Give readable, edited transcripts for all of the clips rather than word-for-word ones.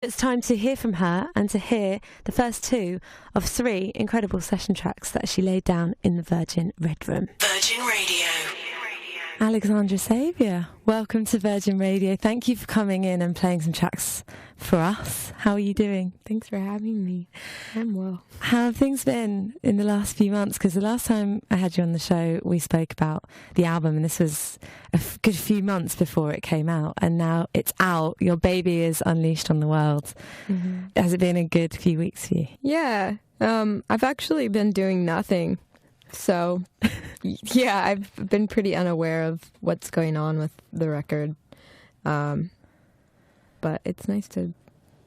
It's time to hear from her and to hear the first two of three incredible session tracks that she laid down in the Virgin Red Room. Virgin Radio. Alexandra Savior, welcome to Virgin Radio. Thank you for coming in and playing some tracks for us. How are you doing? Thanks for having me. I'm well. How have things been in the last few months? Because the last time I had you on the show, we spoke about the album, and this was a good few months before it came out, and now it's out. Your baby is unleashed on the world. Mm-hmm. Has it been a good few weeks for you? Yeah. I've actually been doing nothing. So, yeah, I've been pretty unaware of what's going on with the record. But it's nice to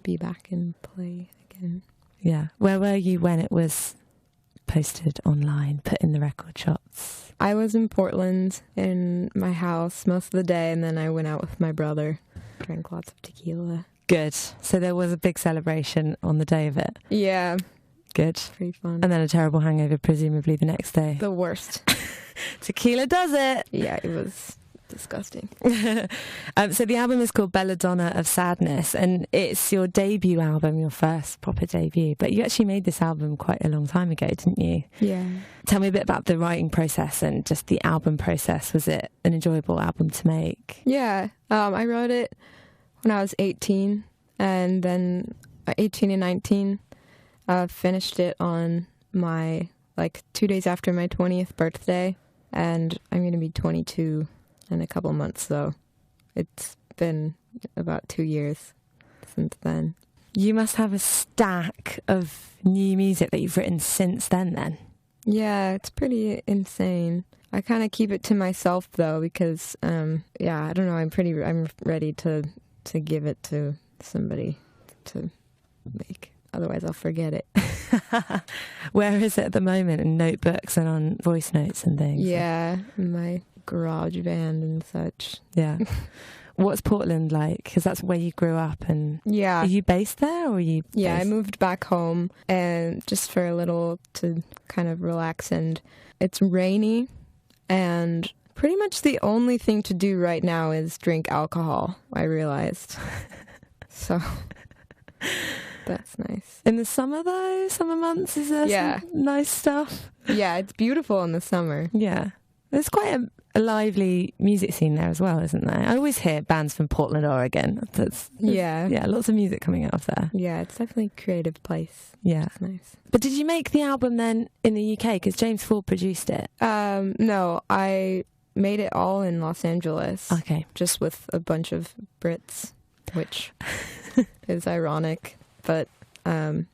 be back and play again. Yeah. Where were you when it was posted online, put in the record shops? I was in Portland in my house most of the day, and then I went out with my brother, drank lots of tequila. Good. So there was a big celebration on the day of it? Yeah. Good. Pretty fun. And then a terrible hangover, presumably, the next day. The worst. Tequila does it. Yeah, it was disgusting. So the album is called Belladonna of Sadness, and it's your debut album, your first proper debut. But you actually made this album quite a long time ago, didn't you? Yeah. Tell me a bit about the writing process and just the album process. Was it an enjoyable album to make? Yeah. I wrote it when I was 18, and then 18 and 19. Finished it on my, 2 days after my 20th birthday, and I'm going to be 22 in a couple months, so it's been about 2 years since then. You must have a stack of new music that you've written since then. Yeah, it's pretty insane. I kind of keep it to myself, though, because, I don't know, I'm ready to give it to somebody to make. Otherwise, I'll forget it. Where is it at the moment? In notebooks and on voice notes and things? Yeah, in my garage band and such. Yeah. What's Portland like? Because that's where you grew up. And yeah. Are you based there, or are you based? Yeah, I moved back home and just for a little to kind of relax. And it's rainy, and pretty much the only thing to do right now is drink alcohol, I realized. So... That's nice. In the summer, though? Summer months? Is there some nice stuff? Yeah, it's beautiful in the summer. Yeah. There's quite a lively music scene there as well, isn't there? I always hear bands from Portland, Oregon. Yeah, lots of music coming out of there. Yeah, it's definitely a creative place. Yeah. It's nice. But did you make the album then in the UK? Because James Ford produced it. No, I made it all in Los Angeles. Okay. Just with a bunch of Brits, which is ironic. But, it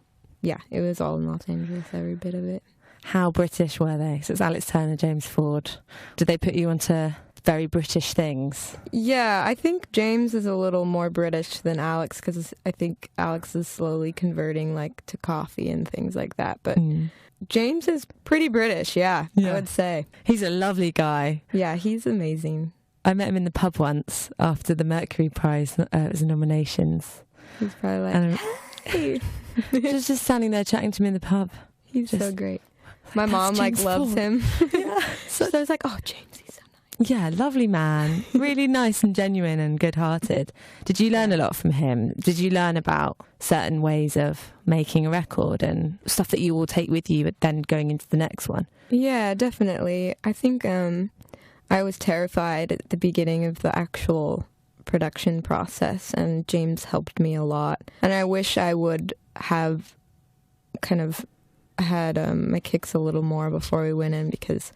was all in Los Angeles, every bit of it. How British were they? So it's Alex Turner, James Ford. Did they put you onto very British things? Yeah, I think James is a little more British than Alex, because I think Alex is slowly converting, to coffee and things like that. But James is pretty British, yeah, I would say. He's a lovely guy. Yeah, he's amazing. I met him in the pub once after the Mercury Prize nominations. He's probably like... Hey. just standing there chatting to me in the pub. He's so great. My mom loves him. Yeah. So I was like, oh, James, he's so nice. Yeah, lovely man. Really nice and genuine and good-hearted. Did you learn a lot from him? Did you learn about certain ways of making a record and stuff that you will take with you then going into the next one? Yeah, definitely. I think I was terrified at the beginning of the actual production process, and James helped me a lot, and I wish I would have kind of had my kicks a little more before we went in, because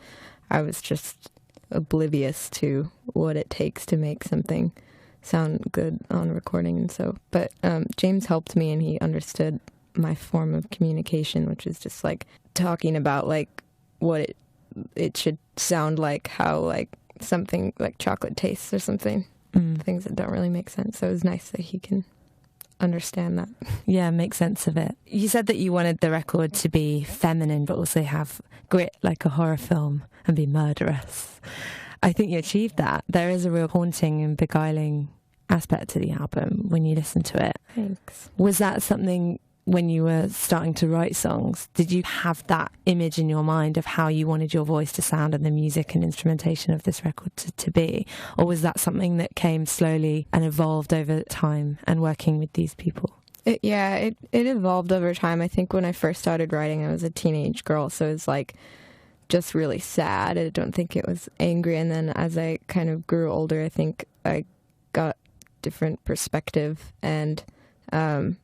I was just oblivious to what it takes to make something sound good on recording. And so but James helped me, and he understood my form of communication, which is just talking about what it should sound like, how something like chocolate tastes or something. Things that don't really make sense. So it was nice that he can understand that. Yeah, make sense of it. You said that you wanted the record to be feminine but also have grit like a horror film and be murderous. I think you achieved that. There is a real haunting and beguiling aspect to the album when you listen to it. Thanks. Was that something when you were starting to write songs? Did you have that image in your mind of how you wanted your voice to sound and the music and instrumentation of this record to be? Or was that something that came slowly and evolved over time and working with these people? It evolved over time. I think when I first started writing, I was a teenage girl, so it was like just really sad. I don't think it was angry. And then as I kind of grew older, I think I got different perspective. And on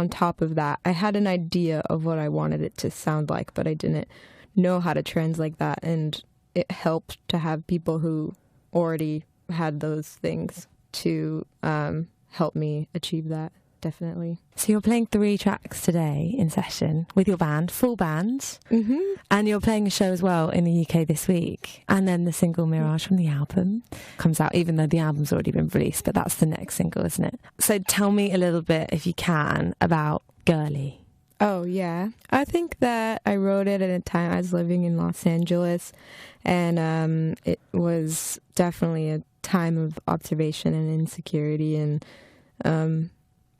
top of that, I had an idea of what I wanted it to sound like, but I didn't know how to translate that. And it helped to have people who already had those things to help me achieve that. Definitely. So you're playing 3 tracks today in session with your band, full band, Mm-hmm. and you're playing a show as well in the UK this week. And then the single Mirage from the album comes out, even though the album's already been released, but that's the next single, isn't it? So tell me a little bit, if you can, about Girlie. Oh, yeah. I think that I wrote it at a time I was living in Los Angeles, and it was definitely a time of observation and insecurity, and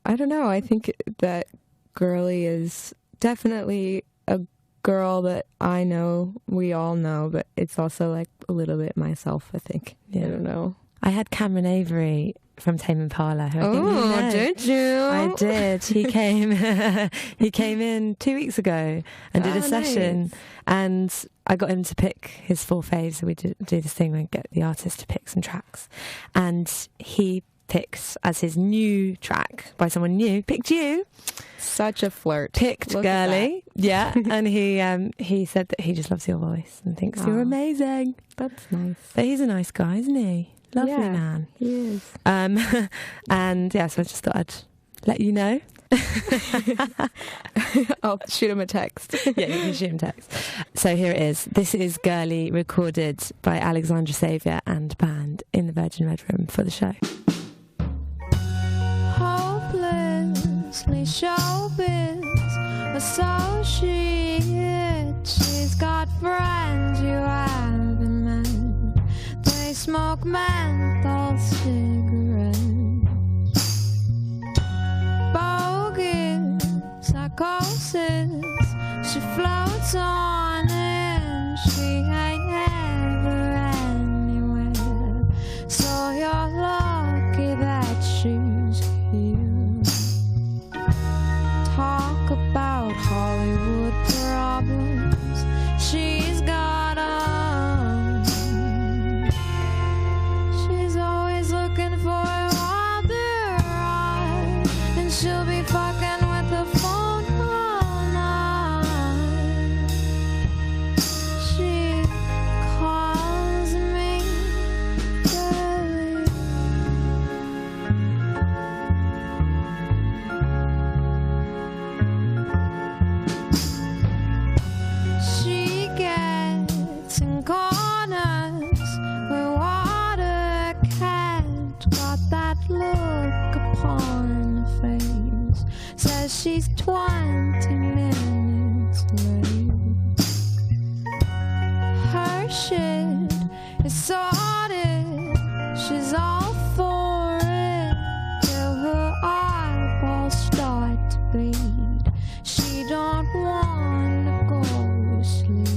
I don't know. I think that Girlie is definitely a girl that I know, we all know, but it's also like a little bit myself, I think. Yeah. I don't know. I had Cameron Avery from Tame Impala, who I think you know. Did you? I did. He came in 2 weeks ago and did a session, nice. And I got him to pick his 4 faves. So we do this thing where we get the artist to pick some tracks, and he picked as his new track by someone new, picked you. Such a flirt. Picked Girlie. Yeah. And he said that he just loves your voice and thinks you're amazing. That's nice. But he's a nice guy, isn't he? Lovely man. He is. And yeah, so I just thought I'd let you know. I'll shoot him a text. Yeah, you can shoot him a text. So here it is. This is Girlie, recorded by Alexandra Savior and band in the Virgin Red Room for the show. Hopelessly showbiz associate. She's got friends you haven't met. They smoke menthol cigarettes. Bogus psychosis. She floats on and she ain't ever anywhere. So you're lucky that she's here. Talk about Hollywood problems. She's got 'em. She's always looking for other eye, and she'll be fucking with the phone all night. She calls me Girlie. She gets in corners where water can't. Got that look upon her face. Says she's 20 minutes late. Her shit is sorted. She's all for it till her eyeballs start to bleed. She don't wanna go to sleep.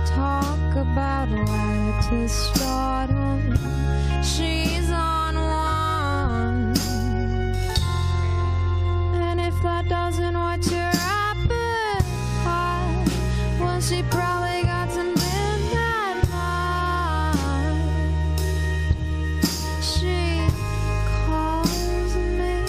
Talk about a ladder to stardom. She's on one. And if that doesn't whet your appetite, well, she probably got some midnight mind. She calls me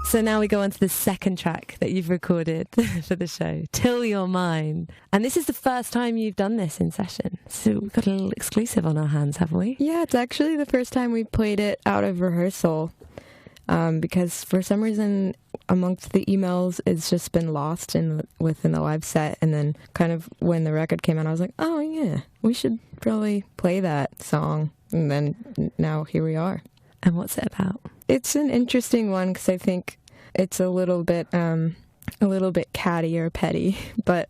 So now we go on to the second track that you've recorded for the show, Till You're Mine. And this is the first time you've done this in session. So we've got a little exclusive on our hands, haven't we? Yeah, it's actually the first time we played it out of rehearsal. Because for some reason, amongst the emails, it's just been lost within the live set. And then kind of when the record came out, I was like, oh yeah, we should probably play that song. And then now here we are. And what's it about? It's an interesting one because I think it's a little bit catty or petty, but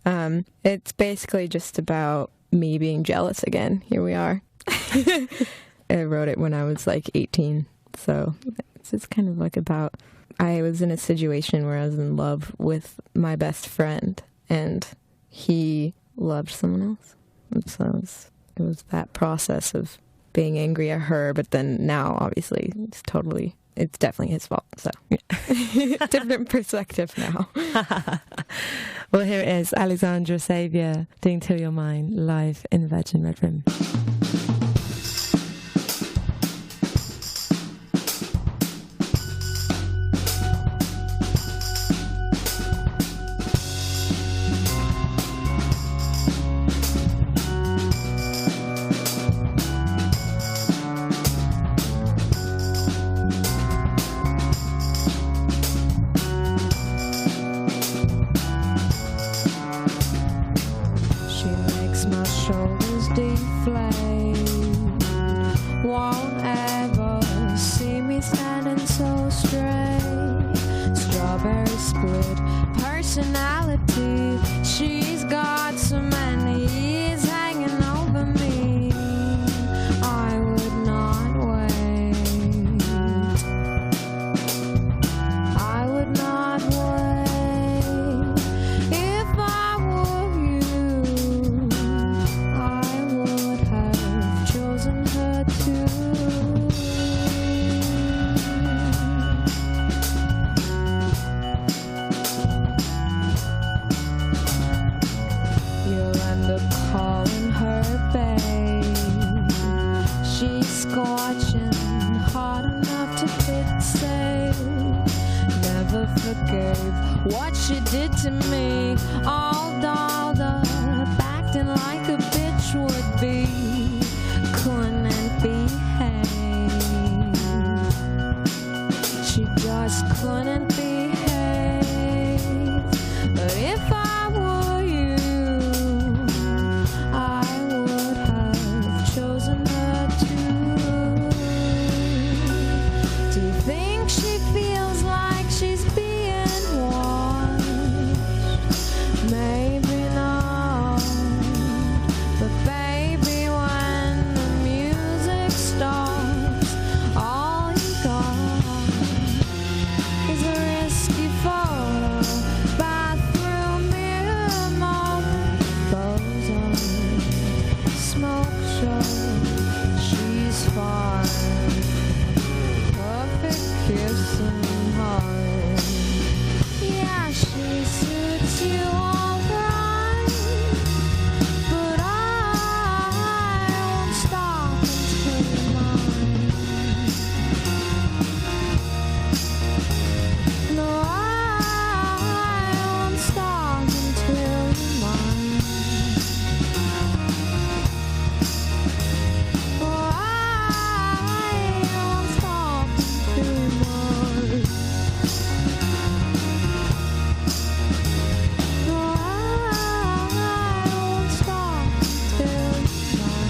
it's basically just about me being jealous again. Here we are. I wrote it when I was like 18, so it's kind of like about I was in a situation where I was in love with my best friend, and he loved someone else. And so it was that process of being angry at her, but then now obviously it's definitely his fault. So different perspective now. Well, here it is, Alexandra Savior doing Till You're Mine live in the Virgin Red Room. What she did to me, all dolled up, acting like a bitch would be, couldn't behave. She just couldn't behave. But if I were you, I would have chosen her too. Do you think she feels like she's being watched? Maybe not. But baby, when the music stops, all you got is a risky photo, bathroom mirror moment, bozo, smoke show, she's fine, perfect kiss and heart. Yeah, she suits you all right, but I won't stop until you're mine. No, I won't stop until you're mine. Oh, I won't stop until you're mine. No, I won't stop until you're mine.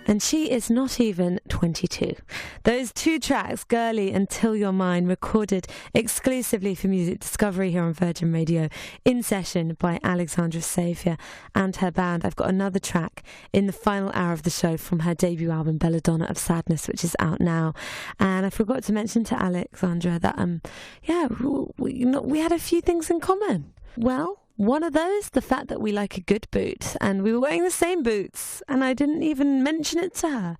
And she is not even 22. Those two tracks, Girlie and Till You're Mine, recorded exclusively for Music Discovery here on Virgin Radio, in session by Alexandra Savior and her band. I've got another track in the final hour of the show from her debut album, Belladonna of Sadness, which is out now. And I forgot to mention to Alexandra that, we had a few things in common. Well, one of those, the fact that we like a good boot, and we were wearing the same boots, and I didn't even mention it to her.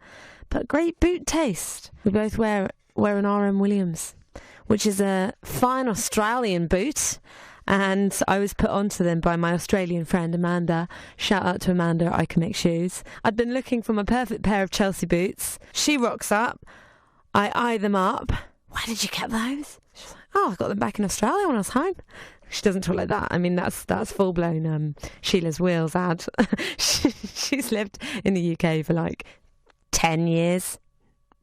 but great boot taste. We both wear an RM Williams, which is a fine Australian boot. And I was put onto them by my Australian friend Amanda. Shout out to Amanda, I Can Make Shoes. I'd been looking for my perfect pair of Chelsea boots. She rocks up. I eye them up. Where did you get those? She's like, oh, I got them back in Australia when I was home. She doesn't talk like that. I mean, that's full-blown Sheila's Wheels ad. She's lived in the UK for like 10 years.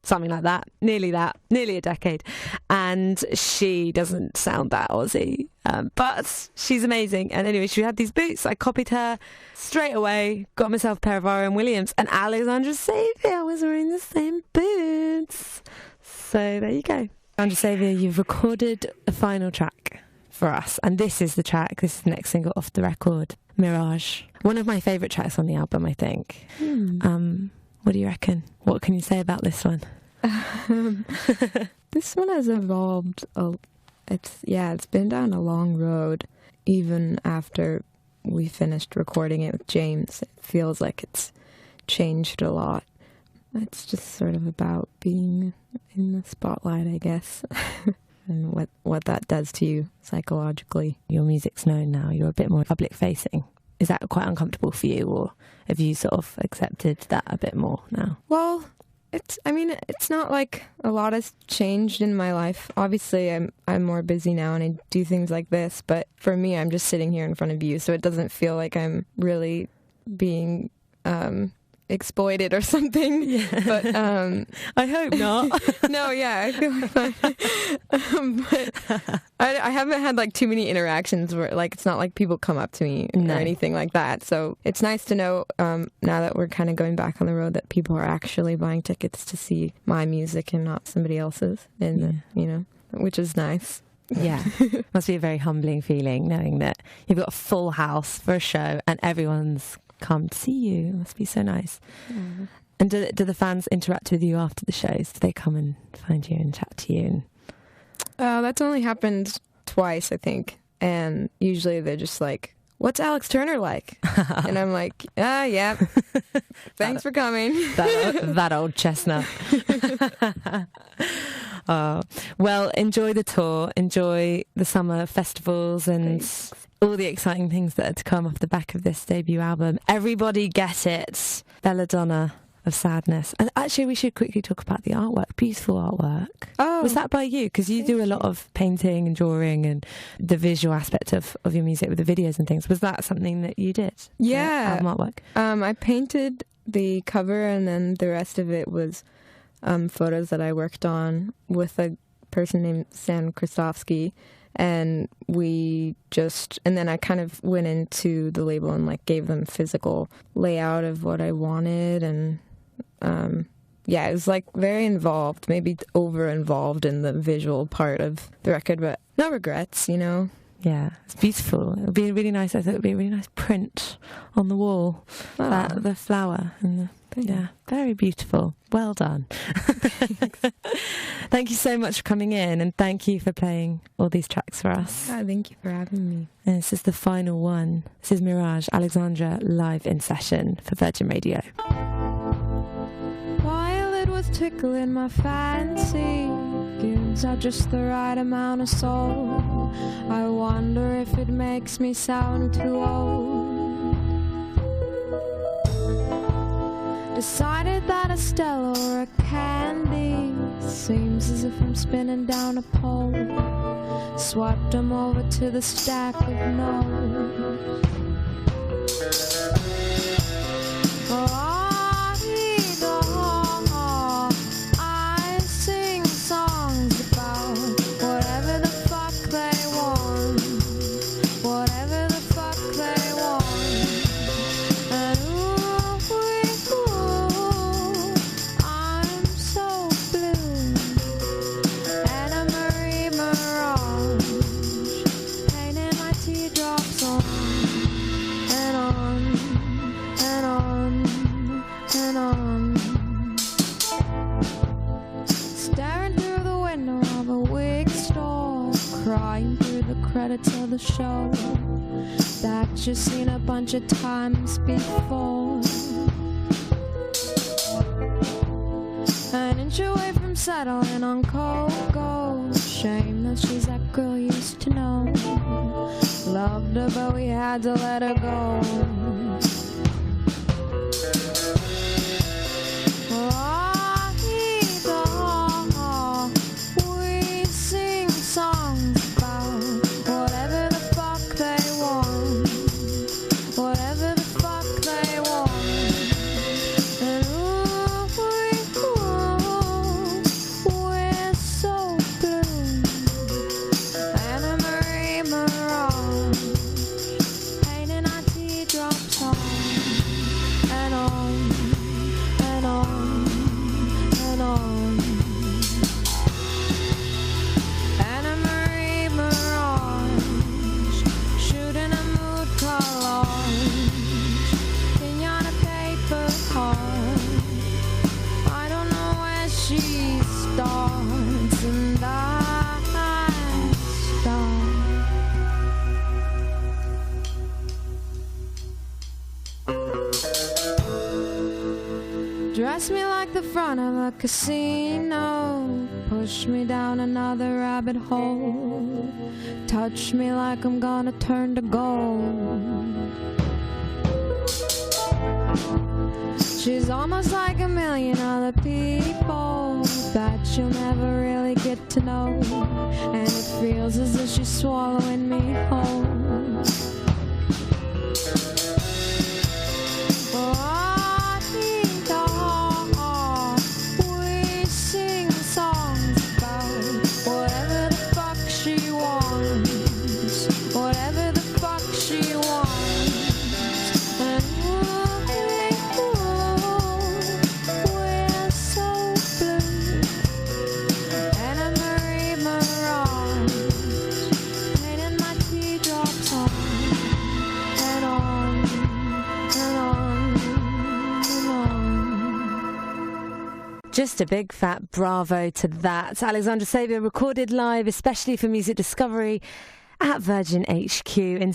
Something like that, nearly a decade, and she doesn't sound that Aussie, but she's amazing. And anyway, she had these boots. I copied her straight away, got myself a pair of RM Williams, and Alexandra Savior was wearing the same boots. So there you go. Alexandra Savior, you've recorded a final track for us, and this is the next single off the record, Mirage. One of my favourite tracks on the album, I think. What do you reckon? What can you say about this one? This one has evolved. It's been down a long road. Even after we finished recording it with James, it feels like it's changed a lot. It's just sort of about being in the spotlight, I guess, and what that does to you psychologically. Your music's known now. You're a bit more public-facing. Is that quite uncomfortable for you, or have you sort of accepted that a bit more now? Well, it's not like a lot has changed in my life. Obviously, I'm more busy now and I do things like this, but for me, I'm just sitting here in front of you, so it doesn't feel like I'm really being exploited or something. Yeah. But I hope not. No, yeah, I feel like fine. But I haven't had like too many interactions where like it's not like people come up to me or anything like that. So it's nice to know now that we're kind of going back on the road that people are actually buying tickets to see my music and not somebody else's, and which is nice. Yeah, must be a very humbling feeling knowing that you've got a full house for a show and everyone's come to see you. It must be so nice. Mm. And do the fans interact with you after the shows? Do they come and find you and chat to you? That's only happened twice, I think. And usually they're just like, what's Alex Turner like? And I'm like, yeah. Thanks for coming. That old chestnut. Well, enjoy the tour. Enjoy the summer festivals and all the exciting things that are to come off the back of this debut album. Everybody get it. Belladonna of Sadness. And actually, we should quickly talk about the artwork. Beautiful artwork. Oh. Was that by you? Because you do a lot of painting and drawing and the visual aspect of your music with the videos and things. Was that something that you did? Yeah. Artwork? I painted the cover and then the rest of it was photos that I worked on with a person named Sam Krasovsky. And then I kind of went into the label and like gave them physical layout of what I wanted. And it was like very involved, maybe over involved in the visual part of the record, but no regrets, Yeah, it's beautiful. It'll be really nice. I thought it would be a really nice print on the wall. Oh. The flower and very beautiful. Well done. Thank you so much for coming in, and thank you for playing all these tracks for us. Thank you for having me. And this is the final one. This is Mirage, Alexandra live in session for Virgin Radio. While it was tickling my fancy, gives out just the right amount of soul. I wonder if it makes me sound too old. Decided that a Stella or a candy seems as if I'm spinning down a pole. Swiped them over to the stack of no's. I sing songs about whatever the fuck they want, whatever the fuck they want. And I'm so blue, and a mirage, painting my teardrops on and on and on and on. Staring through the window of a wig store, crying through the credits of the show that you've seen a bunch of times before. an inch away from settling on cold gold. Shame that she's that girl you used to know. Loved her, but we had to let her go. We sing songs about whatever the fuck they want, whatever the fuck they want. And we're so blue. Anna Marie Mirage, painting our teardrops on and on and on and on. Anna Marie Mirage, shooting a mood collage, pinata paper heart. I don't know where she starts and I start. Dress me like the front of a casino, push me down another rabbit hole, touch me like I'm gonna turn to gold. She's almost like a million other people that you'll never really get to know, and it feels as if she's swallowing me whole. We sing songs about whatever the fuck she wants, whatever the fuck she wants. And we're so blue. Anna Marie Mirage, painting my teardrops on and on and on and on. Just a big fat bravo to that. Alexandra Savior recorded live, especially for Music Discovery at Virgin HQ in